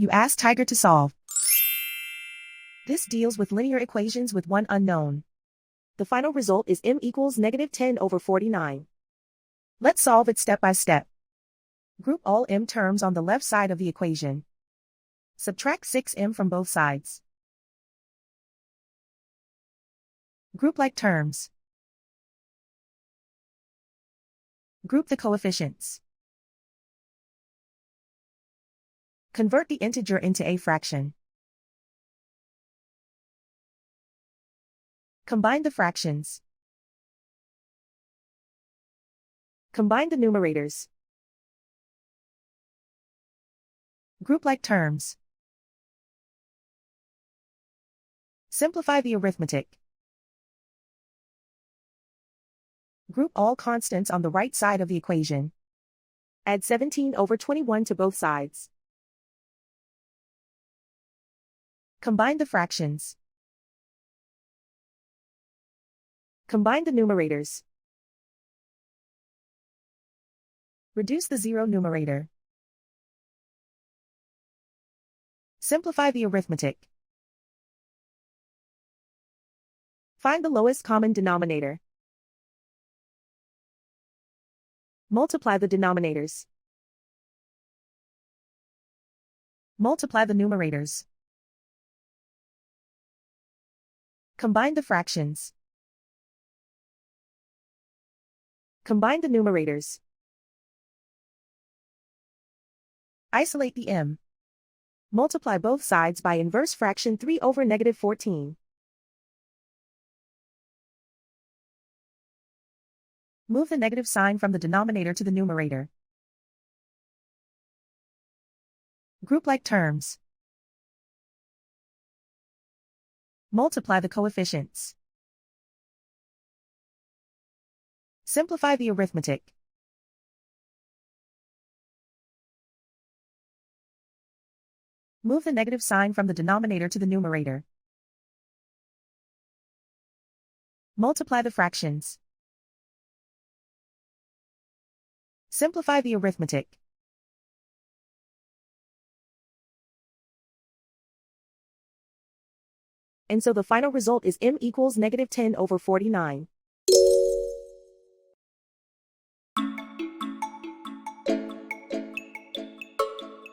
You ask Tiger to solve. This deals with linear equations with one unknown. The final result is m equals -10/49. Let's solve it step by step. Group all m terms on the left side of the equation. Subtract 6m from both sides. Group like terms. Group the coefficients. Convert the integer into a fraction. Combine the fractions. Combine the numerators. Group like terms. Simplify the arithmetic. Group all constants on the right side of the equation. Add 17/21 to both sides. Combine the fractions. Combine the numerators. Reduce the zero numerator. Simplify the arithmetic. Find the lowest common denominator. Multiply the denominators. Multiply the numerators. Combine the fractions. Combine the numerators. Isolate the m. Multiply both sides by inverse fraction 3/14. Move the negative sign from the denominator to the numerator. Group like terms. Multiply the coefficients. Simplify the arithmetic. Move the negative sign from the denominator to the numerator. Multiply the fractions. Simplify the arithmetic. And so the final result is m equals -10/49.